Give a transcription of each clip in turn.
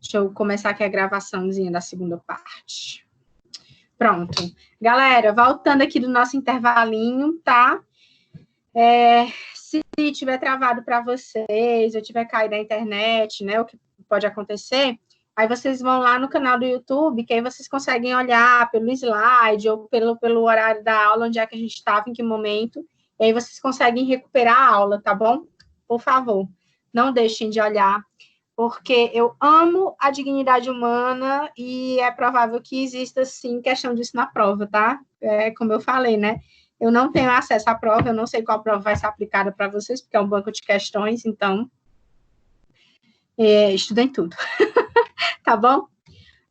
Deixa eu começar aqui a gravaçãozinha da segunda parte. Pronto. Galera, voltando aqui do nosso intervalinho, tá? Se tiver travado para vocês, ou tiver caído a internet, né, o que pode acontecer, aí vocês vão lá no canal do YouTube, que aí vocês conseguem olhar pelo slide, ou pelo horário da aula, onde é que a gente estava, em que momento, e aí vocês conseguem recuperar a aula, tá bom? Por favor, não deixem de olhar, porque eu amo a dignidade humana e é provável que exista, sim, questão disso na prova, tá? Como eu falei, né? Eu não tenho acesso à prova, eu não sei qual prova vai ser aplicada para vocês, porque é um banco de questões, então, estudem tudo, tá bom?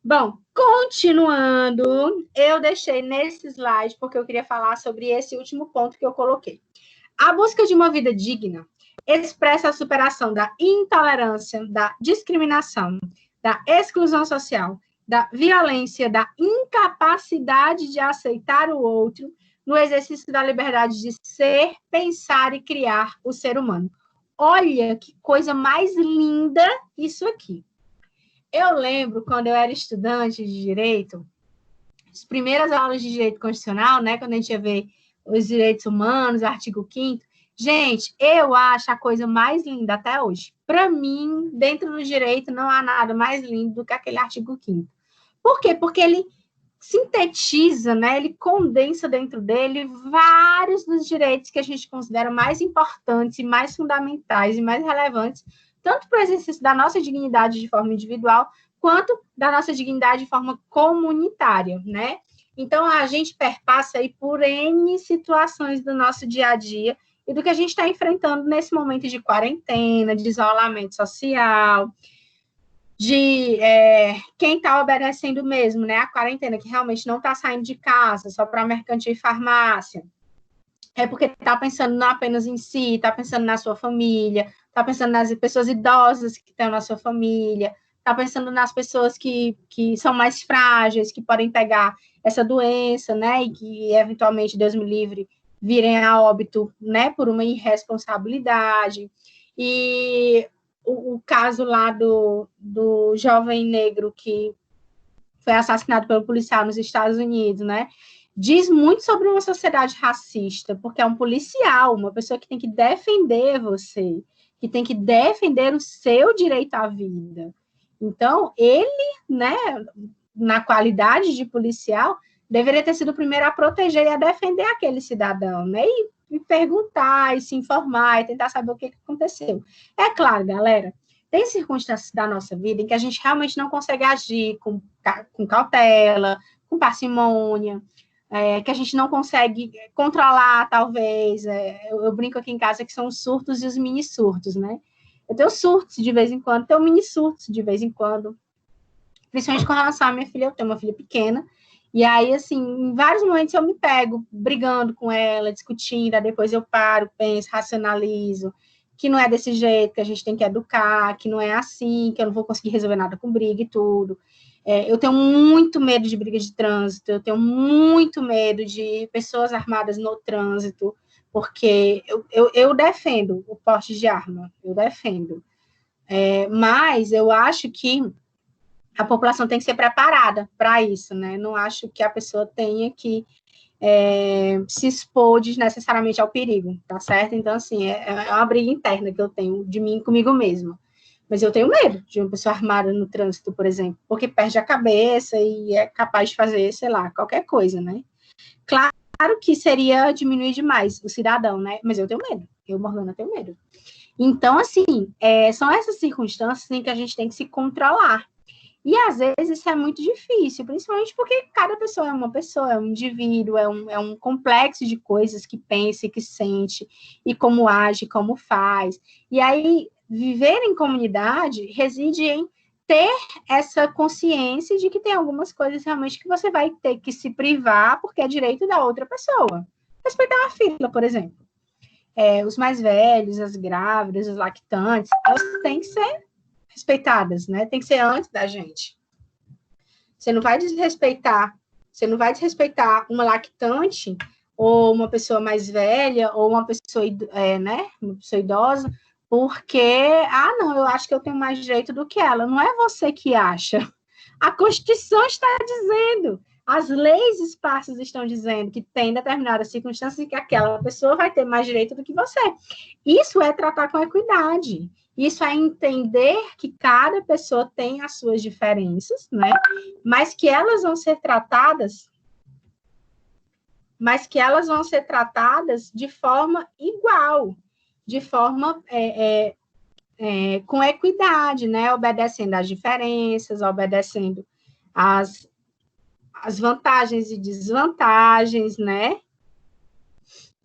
Bom, continuando, eu deixei nesse slide, porque eu queria falar sobre esse último ponto que eu coloquei. A busca de uma vida digna expressa a superação da intolerância, da discriminação, da exclusão social, da violência, da incapacidade de aceitar o outro, no exercício da liberdade de ser, pensar e criar o ser humano. Olha que coisa mais linda isso aqui. Eu lembro, quando eu era estudante de Direito, as primeiras aulas de Direito Constitucional, né, quando a gente ia ver os direitos humanos, artigo 5º, gente, eu acho a coisa mais linda até hoje. Para mim, dentro do direito, não há nada mais lindo do que aquele artigo 5º. Por quê? Porque ele sintetiza, né, ele condensa dentro dele vários dos direitos que a gente considera mais importantes e mais fundamentais e mais relevantes, tanto para o exercício da nossa dignidade de forma individual, quanto da nossa dignidade de forma comunitária, né? Então, a gente perpassa aí por N situações do nosso dia a dia e do que a gente está enfrentando nesse momento de quarentena, de isolamento social, de quem está obedecendo mesmo, né, a quarentena, que realmente não está saindo de casa, só para mercantil e farmácia, é porque está pensando não apenas em si, está pensando na sua família, está pensando nas pessoas idosas que estão na sua família, está pensando nas pessoas que são mais frágeis, que podem pegar essa doença, né, e que, eventualmente, Deus me livre, virem a óbito, né, por uma irresponsabilidade. E o caso lá do jovem negro que foi assassinado pelo policial nos Estados Unidos, né, diz muito sobre uma sociedade racista, porque é um policial, uma pessoa que tem que defender você, que tem que defender o seu direito à vida. Então, ele, né, na qualidade de policial, deveria ter sido o primeiro a proteger e a defender aquele cidadão, né, e perguntar, e se informar, e tentar saber o que aconteceu. É claro, galera, tem circunstâncias da nossa vida em que a gente realmente não consegue agir com cautela, com parcimônia, que a gente não consegue controlar, talvez. Eu brinco aqui em casa que são os surtos e os mini surtos, né? Eu tenho surtos de vez em quando, tenho mini surtos de vez em quando, principalmente com relação à minha filha. Eu tenho uma filha pequena, e aí, assim, em vários momentos eu me pego brigando com ela, discutindo, aí depois eu paro, penso, racionalizo, que não é desse jeito, que a gente tem que educar, que não é assim, que eu não vou conseguir resolver nada com briga e tudo. Eu tenho muito medo de briga de trânsito, eu tenho muito medo de pessoas armadas no trânsito, porque eu defendo o porte de arma, eu defendo. Mas eu acho que a população tem que ser preparada para isso, né? Não acho que a pessoa tenha que se expor desnecessariamente ao perigo, tá certo? Então, assim, é uma briga interna que eu tenho de mim comigo mesma. Mas eu tenho medo de uma pessoa armada no trânsito, por exemplo, porque perde a cabeça e é capaz de fazer, sei lá, qualquer coisa, né? Claro que seria diminuir demais o cidadão, né? Mas eu tenho medo. Eu, Morgana, tenho medo. Então, assim, são essas circunstâncias em que a gente tem que se controlar. E, às vezes, isso é muito difícil, principalmente porque cada pessoa é uma pessoa, é um indivíduo, é um complexo de coisas que pensa e que sente, e como age, como faz. E aí, viver em comunidade reside em ter essa consciência de que tem algumas coisas realmente que você vai ter que se privar porque é direito da outra pessoa. Respeitar uma fila, por exemplo. Os mais velhos, as grávidas, os lactantes, elas têm que ser respeitadas, né? Tem que ser antes da gente. Você não vai desrespeitar uma lactante ou uma pessoa mais velha ou uma pessoa, né, uma pessoa idosa, porque, não, eu acho que eu tenho mais direito do que ela. Não é você que acha. A Constituição está dizendo, as leis esparsas estão dizendo que tem determinadas circunstâncias em que aquela pessoa vai ter mais direito do que você. Isso é tratar com equidade. Isso é entender que cada pessoa tem as suas diferenças, né? Mas que elas vão ser tratadas de forma igual, de forma com equidade, né? Obedecendo às diferenças, obedecendo às vantagens e desvantagens, né?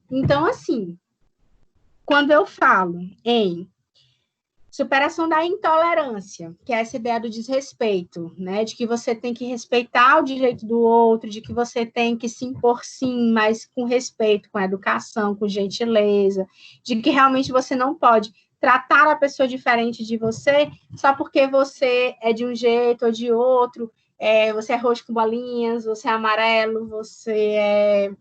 Então, assim, quando eu falo em superação da intolerância, que é essa ideia do desrespeito, né? De que você tem que respeitar o direito do outro, de que você tem que se impor sim, mas com respeito, com educação, com gentileza, de que realmente você não pode tratar a pessoa diferente de você só porque você é de um jeito ou de outro, você é roxo com bolinhas, você é amarelo, você é...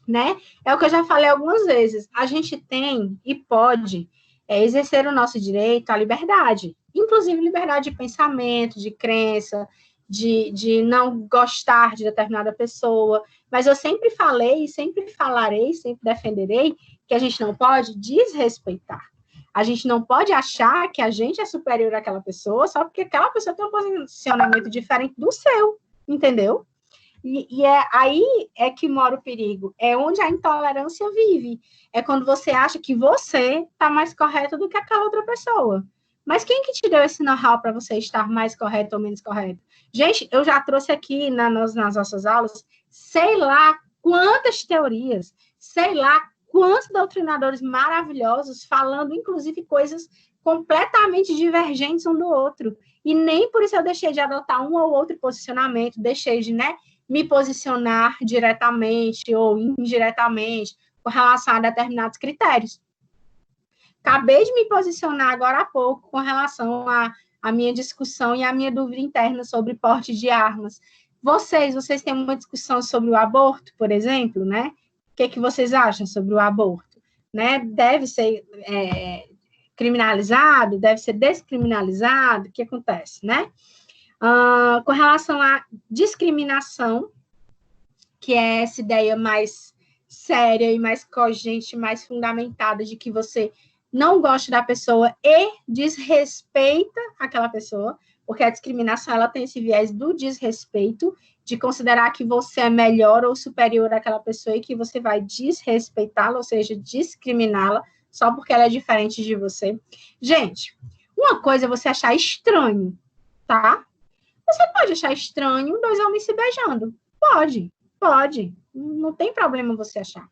né? É o que eu já falei algumas vezes. A gente tem e pode exercer o nosso direito à liberdade, inclusive liberdade de pensamento, de crença, de não gostar de determinada pessoa, mas eu sempre falei, sempre falarei, sempre defenderei que a gente não pode desrespeitar. A gente não pode achar que a gente é superior àquela pessoa só porque aquela pessoa tem um posicionamento diferente do seu, entendeu? E aí é que mora o perigo. É onde a intolerância vive. É quando você acha que você está mais correto do que aquela outra pessoa. Mas quem que te deu esse know-how para você estar mais correto ou menos correto? Gente, eu já trouxe aqui nas nossas aulas, sei lá quantas teorias, sei lá quantos doutrinadores maravilhosos, falando, inclusive, coisas completamente divergentes um do outro. E nem por isso eu deixei de adotar um ou outro posicionamento, deixei de, né, me posicionar diretamente ou indiretamente com relação a determinados critérios. Acabei de me posicionar agora há pouco com relação à minha discussão e à minha dúvida interna sobre porte de armas. Vocês têm uma discussão sobre o aborto, por exemplo, né? O que vocês acham sobre o aborto? Né? Deve ser criminalizado? Deve ser descriminalizado? O que acontece, né? Com relação à discriminação, que é essa ideia mais séria e mais cogente, mais fundamentada de que você não gosta da pessoa e desrespeita aquela pessoa, porque a discriminação ela tem esse viés do desrespeito, de considerar que você é melhor ou superior àquela pessoa e que você vai desrespeitá-la, ou seja, discriminá-la, só porque ela é diferente de você. Gente, uma coisa é você achar estranho, tá? Você pode achar estranho dois homens se beijando. Pode. Não tem problema você achar.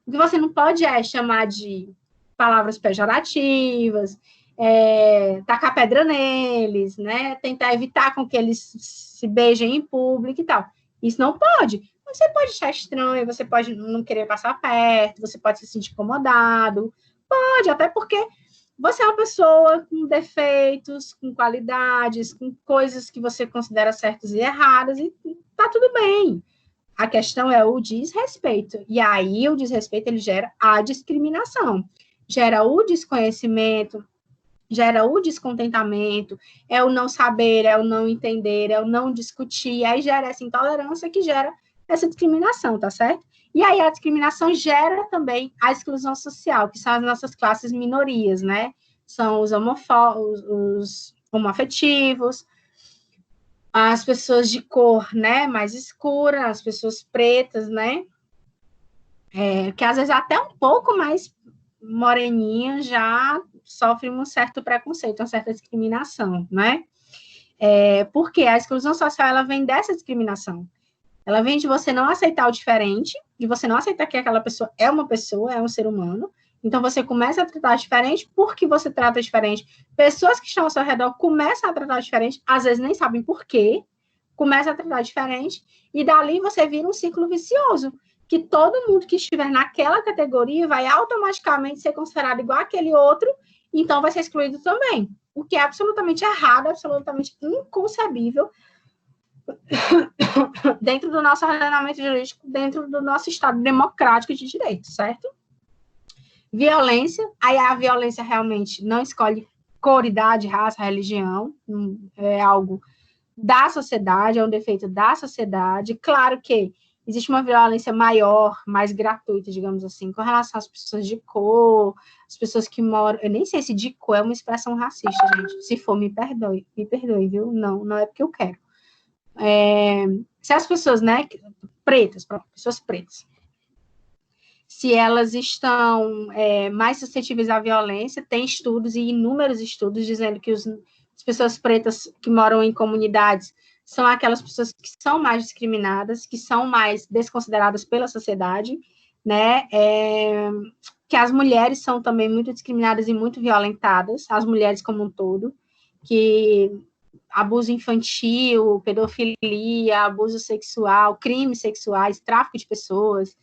O que você não pode é chamar de palavras pejorativas, tacar pedra neles, né? Tentar evitar com que eles se beijem em público e tal. Isso não pode. Você pode achar estranho, você pode não querer passar perto, você pode se sentir incomodado. Pode, até porque você é uma pessoa com defeitos, com qualidades, com coisas que você considera certas e erradas, e tá tudo bem. A questão é o desrespeito. E aí, o desrespeito, ele gera a discriminação. Gera o desconhecimento, gera o descontentamento, é o não saber, é o não entender, é o não discutir. Aí gera essa intolerância que gera essa discriminação, tá certo? E aí a discriminação gera também a exclusão social, que são as nossas classes minorias, né? São os homoafetivos, as pessoas de cor, né, mais escura, as pessoas pretas, né, que às vezes até um pouco mais moreninha já sofrem um certo preconceito, uma certa discriminação, né, porque a exclusão social, ela vem dessa discriminação, ela vem de você não aceitar o diferente, de você não aceitar que aquela pessoa, é um ser humano, então você começa a tratar diferente porque você trata diferente. Pessoas que estão ao seu redor começam a tratar diferente, às vezes nem sabem por quê, começam a tratar diferente, e dali você vira um ciclo vicioso, que todo mundo que estiver naquela categoria vai automaticamente ser considerado igual àquele outro, então vai ser excluído também. O que é absolutamente errado, absolutamente inconcebível dentro do nosso ordenamento jurídico, dentro do nosso Estado democrático de direito, certo? Violência, aí a violência realmente não escolhe cor, idade, raça, religião, é algo da sociedade, é um defeito da sociedade. Claro que existe uma violência maior, mais gratuita, digamos assim, com relação às pessoas de cor, as pessoas que moram... Eu nem sei se de cor é uma expressão racista, gente. Se for, me perdoe, viu? Não, não é porque eu quero. Se as pessoas, né, pretas, pessoas pretas, se elas estão mais suscetíveis à violência, tem estudos e inúmeros estudos dizendo que as pessoas pretas que moram em comunidades são aquelas pessoas que são mais discriminadas, que são mais desconsideradas pela sociedade, né? Que as mulheres são também muito discriminadas e muito violentadas, as mulheres como um todo, que abuso infantil, pedofilia, abuso sexual, crimes sexuais, tráfico de pessoas.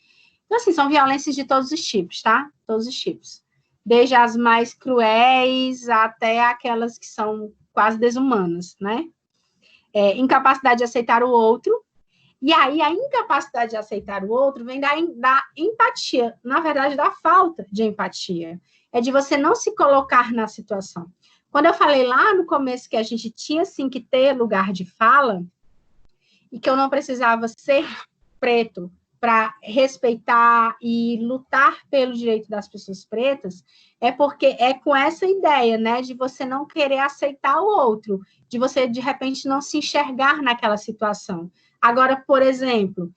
Então, assim, são violências de todos os tipos, tá? Todos os tipos. Desde as mais cruéis até aquelas que são quase desumanas, né? Incapacidade de aceitar o outro. E aí, a incapacidade de aceitar o outro vem da empatia, na verdade, da falta de empatia. É de você não se colocar na situação. Quando eu falei lá no começo que a gente tinha, sim, que ter lugar de fala, e que eu não precisava ser preto para respeitar e lutar pelo direito das pessoas pretas, é porque é com essa ideia, né, de você não querer aceitar o outro, de você, de repente, não se enxergar naquela situação. Agora, por exemplo,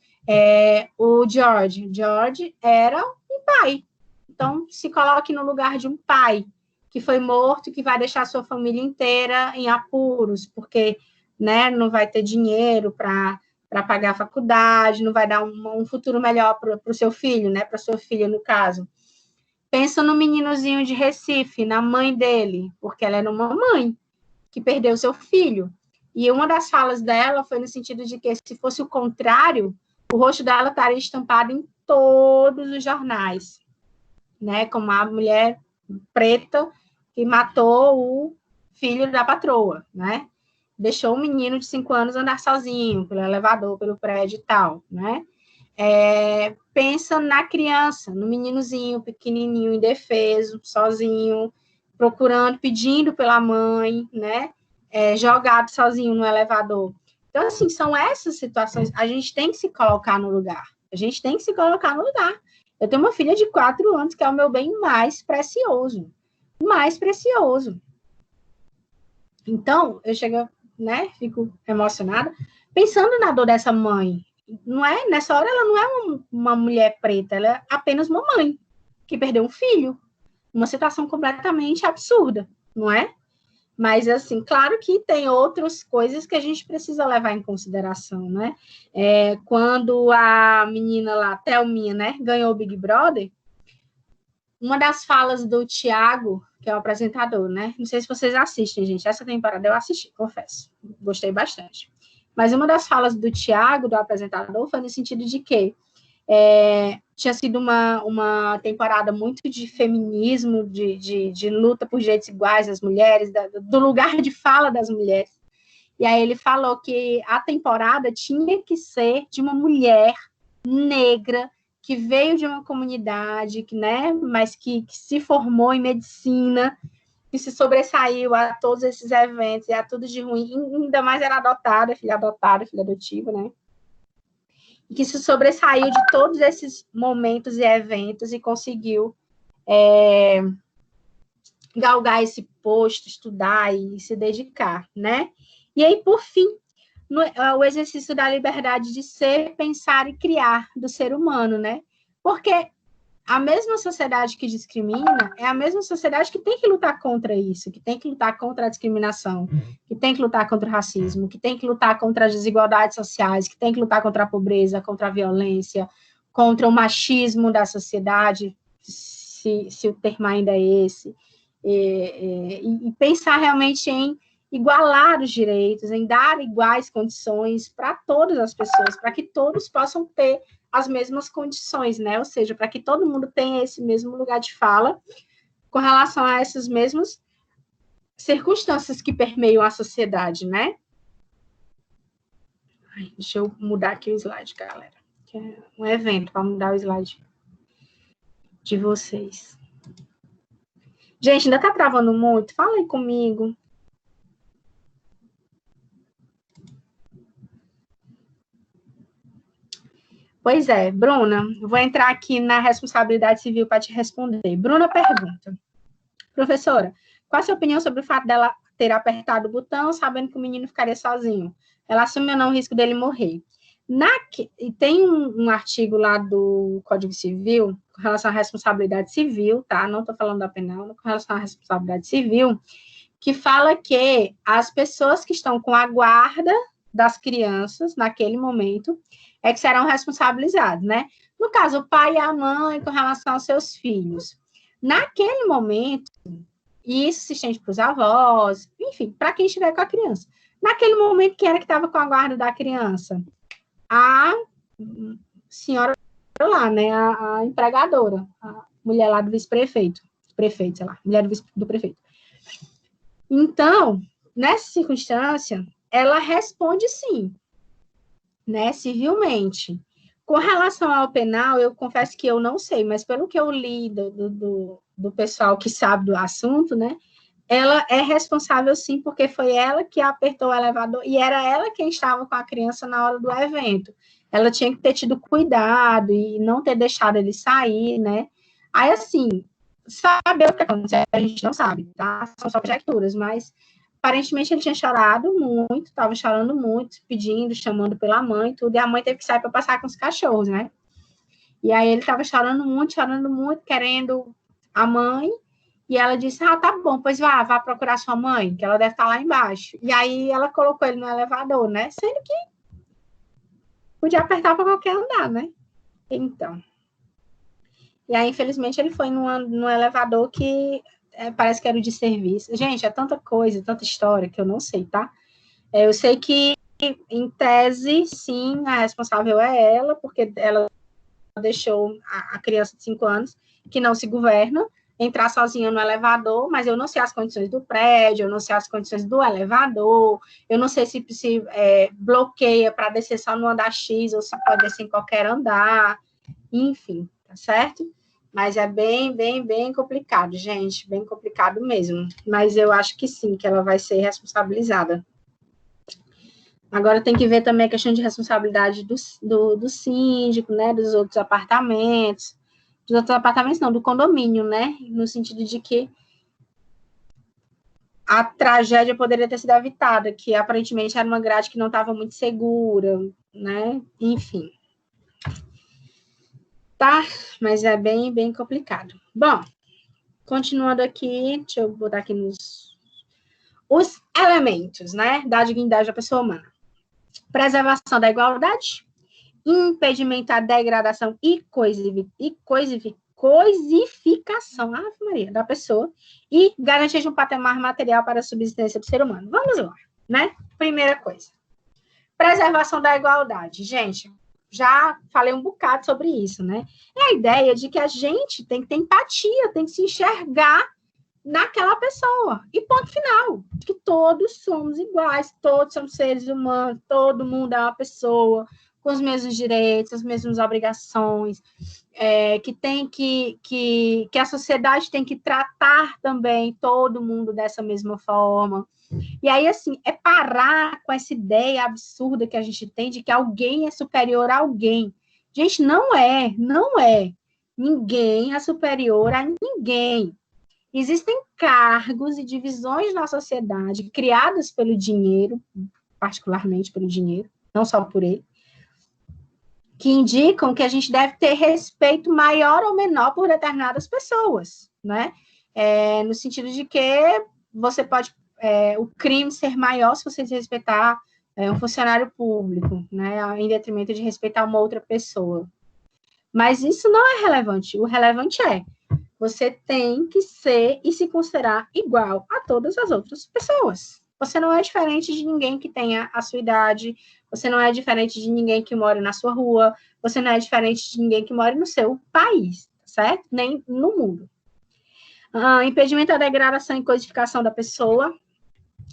o George era um pai, então se coloque no lugar de um pai que foi morto, que vai deixar sua família inteira em apuros, porque, né, não vai ter dinheiro para pagar a faculdade, não vai dar um futuro melhor para o seu filho, né? Para sua filha, no caso. Pensa no meninozinho de Recife, na mãe dele, porque ela era uma mãe que perdeu seu filho. E uma das falas dela foi no sentido de que, se fosse o contrário, o rosto dela estaria estampado em todos os jornais, né? Como a mulher preta que matou o filho da patroa, né? Deixou o menino de 5 anos andar sozinho pelo elevador, pelo prédio e tal, né? Pensa na criança, no meninozinho pequenininho, indefeso, sozinho, procurando, pedindo pela mãe, né? Jogado sozinho no elevador. Então, assim, são essas situações. A gente tem que se colocar no lugar. A gente tem que se colocar no lugar. Eu tenho uma filha de 4 anos que é o meu bem mais precioso. Mais precioso. Então, eu chego, né, fico emocionada, pensando na dor dessa mãe. Não é, nessa hora ela não é uma mulher preta, ela é apenas uma mãe que perdeu um filho. Uma situação completamente absurda, não é? Mas, assim, claro que tem outras coisas que a gente precisa levar em consideração, né? Quando a menina lá, Thelminha, né, ganhou o Big Brother, uma das falas do Thiago, que é o apresentador, né? Não sei se vocês assistem, gente. Essa temporada eu assisti, confesso. Gostei bastante. Mas uma das falas do Thiago, do apresentador, foi no sentido de que tinha sido uma temporada muito de feminismo, de luta por direitos iguais das mulheres, do lugar de fala das mulheres. E aí ele falou que a temporada tinha que ser de uma mulher negra, que veio de uma comunidade, né, mas que se formou em medicina, que se sobressaiu a todos esses eventos e a tudo de ruim, ainda mais era filha adotiva, né, e que se sobressaiu de todos esses momentos e eventos e conseguiu galgar esse posto, estudar e se dedicar, né? E aí, por fim, o exercício da liberdade de ser, pensar e criar do ser humano, né? Porque a mesma sociedade que discrimina é a mesma sociedade que tem que lutar contra isso, que tem que lutar contra a discriminação, que tem que lutar contra o racismo, que tem que lutar contra as desigualdades sociais, que tem que lutar contra a pobreza, contra a violência, contra o machismo da sociedade, se o termo ainda é esse, e pensar realmente em igualar os direitos, em dar iguais condições para todas as pessoas, para que todos possam ter as mesmas condições, né? Ou seja, para que todo mundo tenha esse mesmo lugar de fala com relação a essas mesmas circunstâncias que permeiam a sociedade, né? Ai, deixa eu mudar aqui o slide, galera. Que é um evento para mudar o slide de vocês. Gente, ainda tá travando muito? Fala aí comigo. Pois é, Bruna, vou entrar aqui na responsabilidade civil para te responder. Bruna pergunta: professora, qual a sua opinião sobre o fato dela ter apertado o botão sabendo que o menino ficaria sozinho? Ela assume ou não o risco dele morrer? E tem um artigo lá do Código Civil com relação à responsabilidade civil, tá? Não estou falando da penal, com relação à responsabilidade civil, que fala que as pessoas que estão com a guarda das crianças naquele momento é que serão responsabilizados, né? No caso, o pai e a mãe com relação aos seus filhos. Naquele momento, e isso se estende para os avós, enfim, para quem estiver com a criança. Naquele momento, quem era que estava com a guarda da criança? A senhora lá, né? A empregadora, a mulher lá do vice-prefeito, prefeito, sei lá, mulher do prefeito. Então, nessa circunstância, ela responde sim, né, civilmente. Com relação ao penal, eu confesso que eu não sei, mas pelo que eu li do pessoal que sabe do assunto, né, ela é responsável sim, porque foi ela que apertou o elevador, e era ela quem estava com a criança na hora do evento. Ela tinha que ter tido cuidado e não ter deixado ele sair, né? Aí, assim, saber o que aconteceu, a gente não sabe, tá? São só conjecturas, mas aparentemente ele tinha chorado muito, estava chorando muito, pedindo, chamando pela mãe, tudo, e a mãe teve que sair para passar com os cachorros, né? E aí ele estava chorando muito, querendo a mãe, e ela disse, ah, tá bom, pois vá procurar sua mãe, que ela deve estar lá embaixo. E aí ela colocou ele no elevador, né? Sendo que podia apertar para qualquer andar, né? Então. E aí, infelizmente, ele foi num elevador que parece que era o de serviço. Gente, é tanta coisa, tanta história que eu não sei, tá? Eu sei que, em tese, sim, a responsável é ela, porque ela deixou a criança de 5 anos, que não se governa, entrar sozinha no elevador, mas eu não sei as condições do prédio, eu não sei as condições do elevador, eu não sei se bloqueia para descer só no andar X, ou se pode descer em qualquer andar, enfim, tá certo? Mas é bem complicado, gente, bem complicado mesmo. Mas eu acho que sim, que ela vai ser responsabilizada. Agora tem que ver também a questão de responsabilidade do síndico, né, dos outros apartamentos não, do condomínio, né, no sentido de que a tragédia poderia ter sido evitada, que aparentemente era uma grade que não estava muito segura, né, enfim. Tá? Mas é bem complicado. Bom, continuando aqui, deixa eu botar aqui os elementos, né, da dignidade da pessoa humana. Preservação da igualdade, impedimento da degradação e coisificação, Ave Maria, da pessoa, e garantia de um patamar material para a subsistência do ser humano. Vamos lá, né? Primeira coisa. Preservação da igualdade. Gente, já falei um bocado sobre isso, né? É a ideia de que a gente tem que ter empatia, tem que se enxergar naquela pessoa. E ponto final. Que todos somos iguais, todos somos seres humanos, todo mundo é uma pessoa com os mesmos direitos, as mesmas obrigações, que a sociedade tem que tratar também todo mundo dessa mesma forma. E aí, assim, é parar com essa ideia absurda que a gente tem de que alguém é superior a alguém. Gente, não é. Ninguém é superior a ninguém. Existem cargos e divisões na sociedade criadas pelo dinheiro, particularmente pelo dinheiro, não só por ele, que indicam que a gente deve ter respeito maior ou menor por determinadas pessoas, né? No sentido de que você pode, o crime ser maior se você respeitar um funcionário público, né? Em detrimento de respeitar uma outra pessoa. Mas isso não é relevante. O relevante é você tem que ser e se considerar igual a todas as outras pessoas. Você não é diferente de ninguém que tenha a sua idade, você não é diferente de ninguém que mora na sua rua, você não é diferente de ninguém que mora no seu país, certo? Nem no mundo. Impedimento da degradação e codificação da pessoa.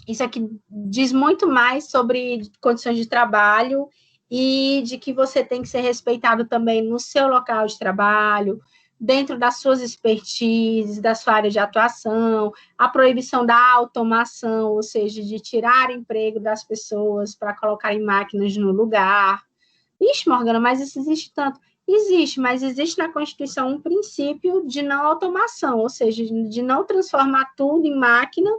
Isso aqui diz muito mais sobre condições de trabalho e de que você tem que ser respeitado também no seu local de trabalho, dentro das suas expertises, da sua área de atuação, a proibição da automação, ou seja, de tirar emprego das pessoas para colocar em máquinas no lugar. Ixi, Morgana, mas isso existe tanto. Existe, mas existe na Constituição um princípio de não automação, ou seja, de não transformar tudo em máquina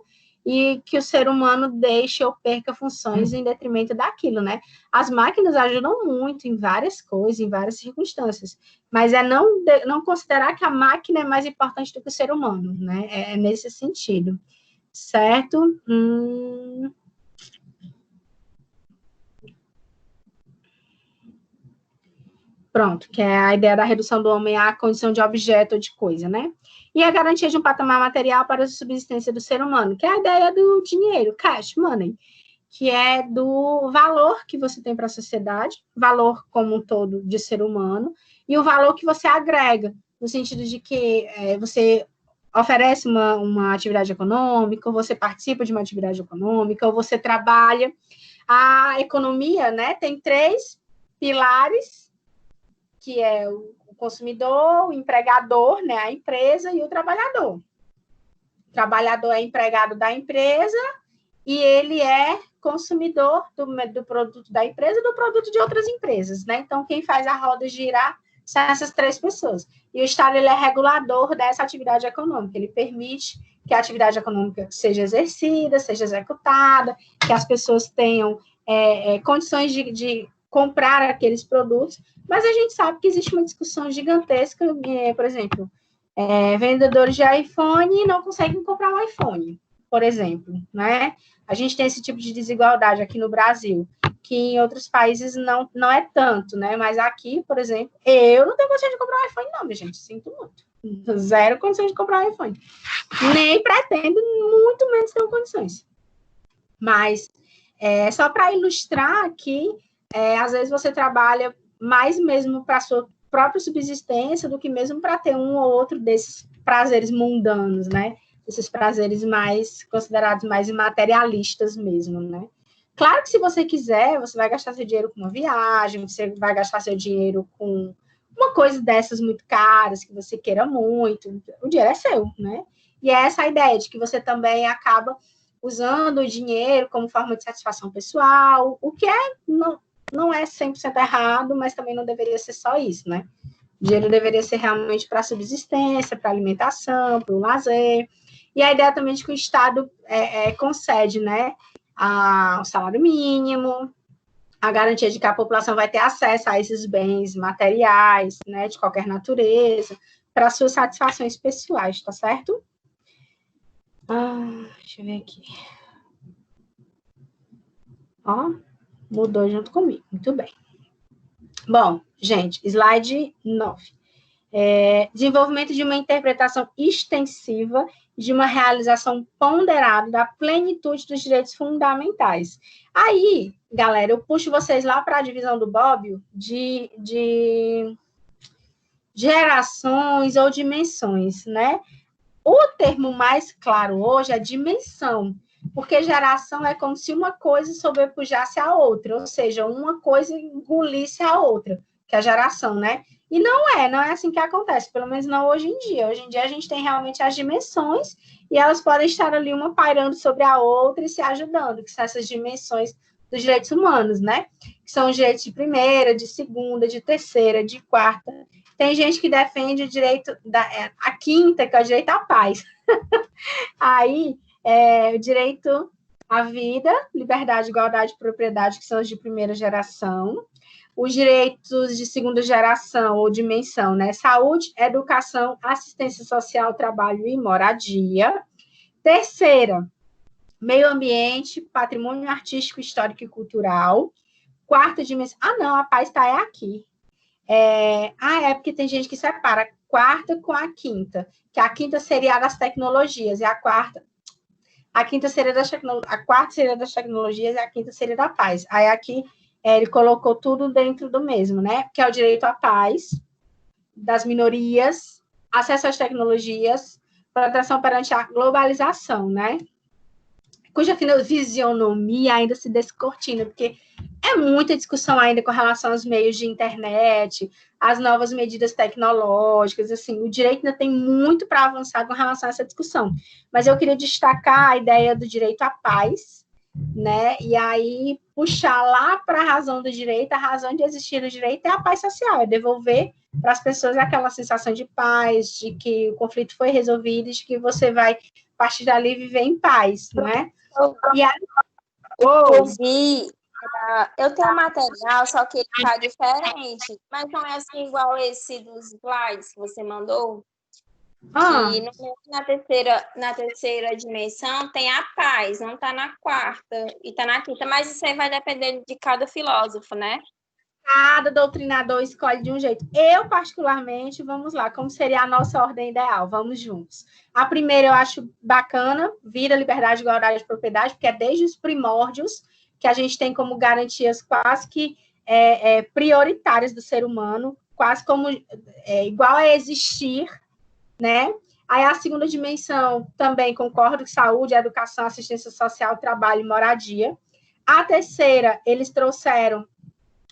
e que o ser humano deixe ou perca funções em detrimento daquilo, né? As máquinas ajudam muito em várias coisas, em várias circunstâncias, mas é não considerar que a máquina é mais importante do que o ser humano, né? É nesse sentido, certo? Pronto, que é a ideia da redução do homem à condição de objeto ou de coisa, né? E a garantia de um patamar material para a subsistência do ser humano, que é a ideia do dinheiro, cash money, que é do valor que você tem para a sociedade, valor como um todo de ser humano, e o valor que você agrega, no sentido de que você oferece uma atividade econômica, ou você participa de uma atividade econômica, ou você trabalha. A economia, né, tem 3 pilares, que é o consumidor, o empregador, né, a empresa, e o trabalhador. O trabalhador é empregado da empresa e ele é consumidor do produto da empresa e do produto de outras empresas, né? Então, quem faz a roda girar são essas 3 pessoas. E o Estado, ele é regulador dessa atividade econômica, ele permite que a atividade econômica seja exercida, seja executada, que as pessoas tenham condições de comprar aqueles produtos, mas a gente sabe que existe uma discussão gigantesca, por exemplo, vendedores de iPhone não conseguem comprar um iPhone, por exemplo, né? A gente tem esse tipo de desigualdade aqui no Brasil, que em outros países não é tanto, né? Mas aqui, por exemplo, eu não tenho condição de comprar um iPhone, não, minha gente, sinto muito. Zero condição de comprar um iPhone. Nem pretendo, muito menos ter condições. Mas, só para ilustrar aqui, às vezes você trabalha mais mesmo para a sua própria subsistência do que mesmo para ter um ou outro desses prazeres mundanos, né? Esses prazeres mais considerados mais materialistas mesmo, né? Claro que se você quiser, você vai gastar seu dinheiro com uma viagem, você vai gastar seu dinheiro com uma coisa dessas muito caras, que você queira muito, o dinheiro é seu, né? E é essa a ideia de que você também acaba usando o dinheiro como forma de satisfação pessoal, o que não é 100% errado, mas também não deveria ser só isso, né? O dinheiro deveria ser realmente para subsistência, para alimentação, para o lazer. E a ideia também de que o Estado concede, né, o salário mínimo, a garantia de que a população vai ter acesso a esses bens materiais, né, de qualquer natureza, para suas satisfações pessoais, tá certo? Deixa eu ver aqui. Ó, mudou junto comigo, muito bem. Bom, gente, slide 9. Desenvolvimento de uma interpretação extensiva de uma realização ponderada da plenitude dos direitos fundamentais. Aí, galera, eu puxo vocês lá para a divisão do Bobbio de gerações ou dimensões, né? O termo mais claro hoje é dimensão, porque geração é como se uma coisa sobrepujasse a outra, ou seja, uma coisa engolisse a outra, que é a geração, né? E não é assim que acontece, pelo menos não hoje em dia. Hoje em dia a gente tem realmente as dimensões e elas podem estar ali uma pairando sobre a outra e se ajudando, que são essas dimensões dos direitos humanos, né? Que são os direitos de primeira, de segunda, de terceira, de quarta. Tem gente que defende o direito a quinta, que é o direito à paz. Aí, o direito à vida, liberdade, igualdade e propriedade, que são os de primeira geração. Os direitos de segunda geração ou dimensão, né? Saúde, educação, assistência social, trabalho e moradia. Terceira, meio ambiente, patrimônio artístico, histórico e cultural. Quarta dimensão. Não, a paz está aqui. É porque tem gente que separa a quarta com a quinta, que a quinta seria a das tecnologias, e a quarta seria a quarta seria das tecnologias e a quinta seria da paz. Aí aqui ele colocou tudo dentro do mesmo, né? Que é o direito à paz, das minorias, acesso às tecnologias, proteção perante a globalização, né? Cuja fisionomia ainda se descortina, porque é É muita discussão ainda com relação aos meios de internet, as novas medidas tecnológicas, assim, o direito ainda tem muito para avançar com relação a essa discussão. Mas eu queria destacar a ideia do direito à paz, né? E aí puxar lá para a razão do direito, a razão de existir o direito é a paz social, é devolver para as pessoas aquela sensação de paz, de que o conflito foi resolvido, de que você vai, a partir dali, viver em paz, não é? E aí, eu vi, eu tenho um material, só que ele está diferente, mas não é assim igual esse dos slides que você mandou. Que na terceira dimensão tem a paz, não está na quarta e está na quinta, mas isso aí vai depender de cada filósofo, né? Cada doutrinador escolhe de um jeito. Eu, particularmente, vamos lá, como seria a nossa ordem ideal? Vamos juntos. A primeira eu acho bacana, vida, liberdade, igualdade de propriedade, porque é desde os primórdios que a gente tem como garantias quase que prioritárias do ser humano, quase como igual a existir, né? Aí a segunda dimensão, também concordo, que saúde, educação, assistência social, trabalho e moradia. A terceira, eles trouxeram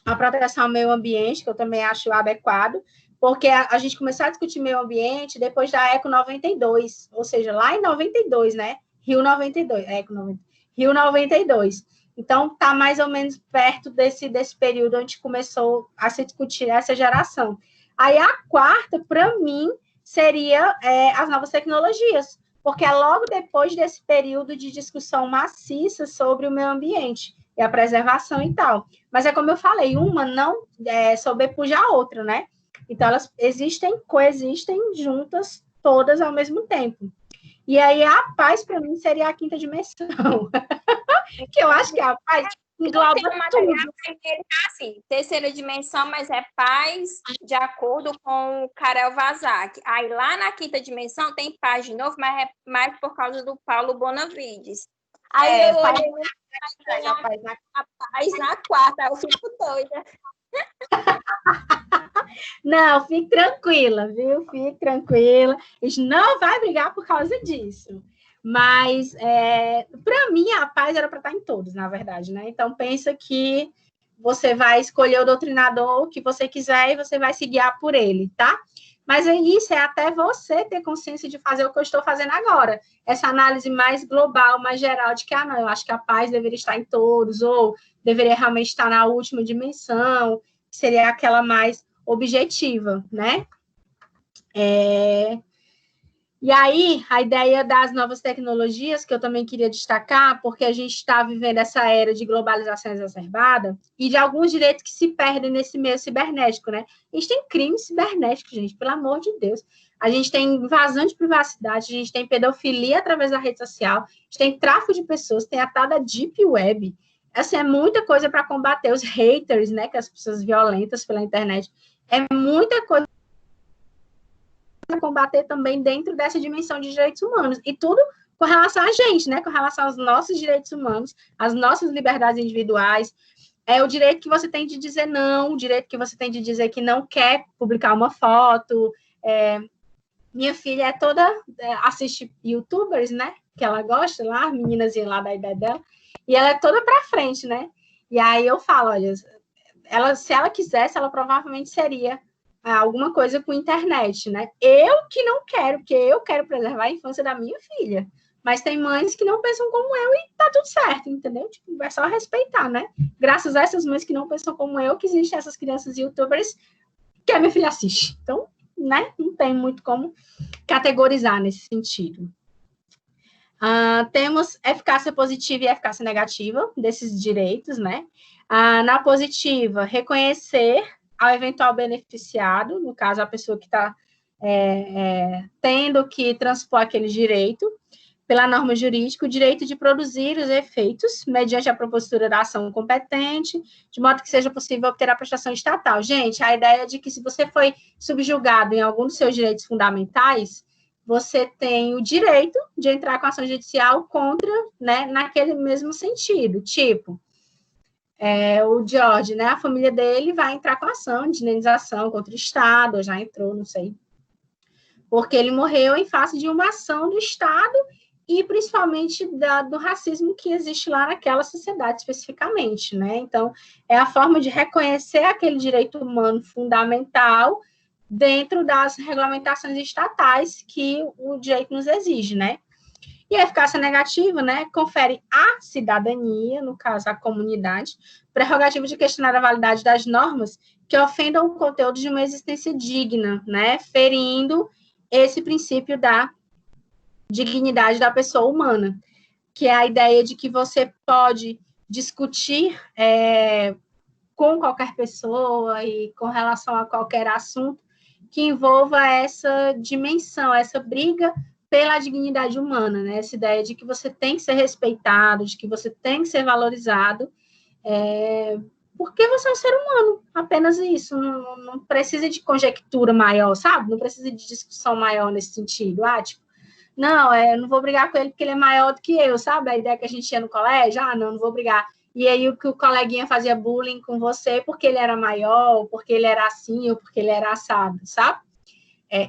a proteção ao meio ambiente, que eu também acho adequado, porque a gente começou a discutir meio ambiente depois da Eco 92, ou seja, lá em 92, né? Rio 92, Rio 92. Então, está mais ou menos perto desse período onde começou a se discutir essa geração. Aí, a quarta, para mim, seria as novas tecnologias, porque é logo depois desse período de discussão maciça sobre o meio ambiente e a preservação e tal. Mas é como eu falei, uma não sobrepuja a outra, né? Então, elas coexistem juntas, todas ao mesmo tempo. E aí, a paz, para mim, seria a quinta dimensão. Que eu acho que a paz engloba tudo. Assim, terceira dimensão, mas é paz de acordo com o Karel Vazak. Aí, lá na quinta dimensão, tem paz de novo, mas é mais por causa do Paulo Bonavides. Aí eu olhei a paz na quarta, eu fico doida. Não, fique tranquila, viu? Fique tranquila. A gente não vai brigar por causa disso. Mas, para mim, a paz era para estar em todos, na verdade, né? Então, pensa que você vai escolher o doutrinador que você quiser e você vai se guiar por ele, tá? Mas isso é até você ter consciência de fazer o que eu estou fazendo agora. Essa análise mais global, mais geral, de que, não, eu acho que a paz deveria estar em todos, ou deveria realmente estar na última dimensão, que seria aquela mais objetiva, né? E aí, a ideia das novas tecnologias, que eu também queria destacar, porque a gente está vivendo essa era de globalização exacerbada e de alguns direitos que se perdem nesse meio cibernético, né? A gente tem crime cibernético, gente, pelo amor de Deus. A gente tem invasão de privacidade, a gente tem pedofilia através da rede social, a gente tem tráfico de pessoas, tem a tal da Deep Web. Assim, é muita coisa para combater os haters, né? Que as pessoas violentas pela internet. É muita coisa combater também dentro dessa dimensão de direitos humanos. E tudo com relação a gente, né? Com relação aos nossos direitos humanos, às nossas liberdades individuais. É o direito que você tem de dizer não, o direito que você tem de dizer que não quer publicar uma foto. Minha filha assiste youtubers, né? Que ela gosta lá, as meninas lá da idade dela, e ela é toda pra frente, né? E aí eu falo, olha, se ela quisesse, ela provavelmente seria alguma coisa com internet, né? Eu que não quero, porque eu quero preservar a infância da minha filha. Mas tem mães que não pensam como eu e tá tudo certo, entendeu? Tipo, é só respeitar, né? Graças a essas mães que não pensam como eu, que existem essas crianças youtubers que a minha filha assiste. Então, né? Não tem muito como categorizar nesse sentido. Temos eficácia positiva e eficácia negativa desses direitos, né? Na positiva, reconhecer ao eventual beneficiado, no caso, a pessoa que está tendo que transpor aquele direito, pela norma jurídica, o direito de produzir os efeitos mediante a propositura da ação competente, de modo que seja possível obter a prestação estatal. Gente, a ideia é de que se você foi subjugado em algum dos seus direitos fundamentais, você tem o direito de entrar com ação judicial contra, né, naquele mesmo sentido. Tipo, o George, né, a família dele vai entrar com ação de indenização contra o Estado, ou já entrou, não sei, porque ele morreu em face de uma ação do Estado e principalmente do racismo que existe lá naquela sociedade especificamente, né? Então, é a forma de reconhecer aquele direito humano fundamental dentro das regulamentações estatais que o direito nos exige, né? E a eficácia negativa, né, confere à cidadania, no caso, à comunidade, prerrogativa de questionar a validade das normas que ofendam o conteúdo de uma existência digna, né, ferindo esse princípio da dignidade da pessoa humana, que é a ideia de que você pode discutir com qualquer pessoa e com relação a qualquer assunto que envolva essa dimensão, essa briga pela dignidade humana, né? Essa ideia de que você tem que ser respeitado, de que você tem que ser valorizado, porque você é um ser humano, apenas isso, não precisa de conjectura maior, sabe? Não precisa de discussão maior nesse sentido, tipo, não, eu não vou brigar com ele porque ele é maior do que eu, sabe? A ideia que a gente tinha no colégio, não vou brigar. E aí o que o coleguinha fazia bullying com você porque ele era maior, ou porque ele era assim, ou porque ele era assado, sabe?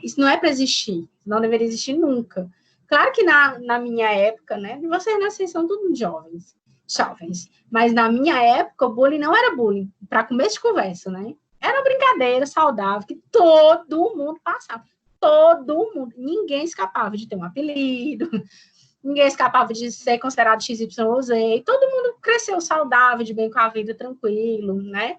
Isso não é para existir, não deveria existir nunca. Claro que na minha época, né? Vocês, né, vocês são todos jovens, mas na minha época o bullying não era bullying, para começo de conversa, né? Era uma brincadeira saudável que todo mundo passava. Todo mundo, ninguém escapava de ter um apelido, ninguém escapava de ser considerado XYZ, e todo mundo cresceu saudável, de bem com a vida, tranquilo, né?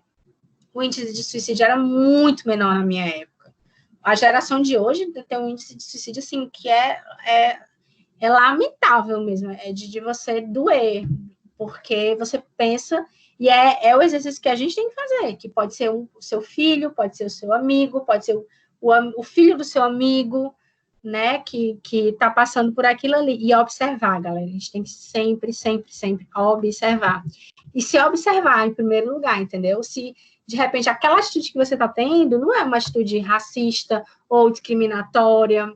O índice de suicídio era muito menor na minha época. A geração de hoje tem um índice de suicídio, assim, que é lamentável mesmo, de você doer, porque você pensa, e é o exercício que a gente tem que fazer, que pode ser o seu filho, pode ser o seu amigo, pode ser o filho do seu amigo, né, que está passando por aquilo ali, e observar, galera, a gente tem que sempre, sempre, sempre observar. E se observar em primeiro lugar, entendeu? Se, de repente, aquela atitude que você está tendo não é uma atitude racista ou discriminatória,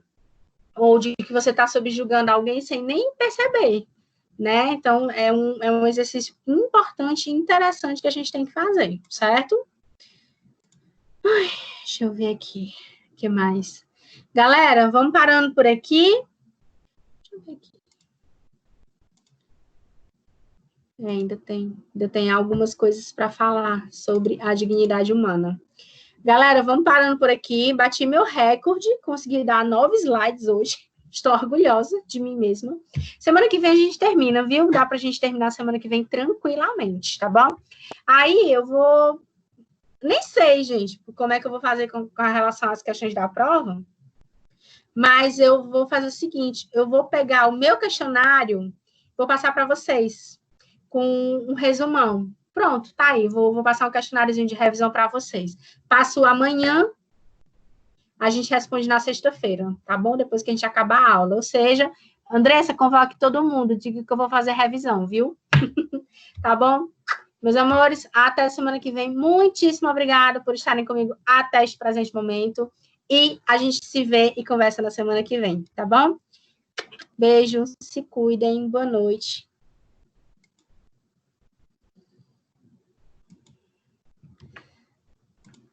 ou de que você está subjugando alguém sem nem perceber, né? Então, é um exercício importante e interessante que a gente tem que fazer, certo? Ai, deixa eu ver aqui, o que mais? Galera, vamos parando por aqui. Deixa eu ver aqui. Ainda tem algumas coisas para falar sobre a dignidade humana. Galera, vamos parando por aqui. Bati meu recorde, consegui dar 9 slides hoje. Estou orgulhosa de mim mesma. Semana que vem a gente termina, viu? Dá para a gente terminar semana que vem tranquilamente, tá bom? Aí eu vou... Nem sei, gente, como é que eu vou fazer com a relação às questões da prova, mas eu vou fazer o seguinte, eu vou pegar o meu questionário, vou passar para vocês com um resumão. Pronto, tá aí, vou passar um questionáriozinho de revisão para vocês. Passo amanhã, a gente responde na sexta-feira, tá bom? Depois que a gente acabar a aula. Ou seja, Andressa, convoque todo mundo, diga que eu vou fazer revisão, viu? Tá bom? Meus amores, até semana que vem. Muitíssimo obrigada por estarem comigo até este presente momento. E a gente se vê e conversa na semana que vem, tá bom? Beijo, se cuidem, boa noite.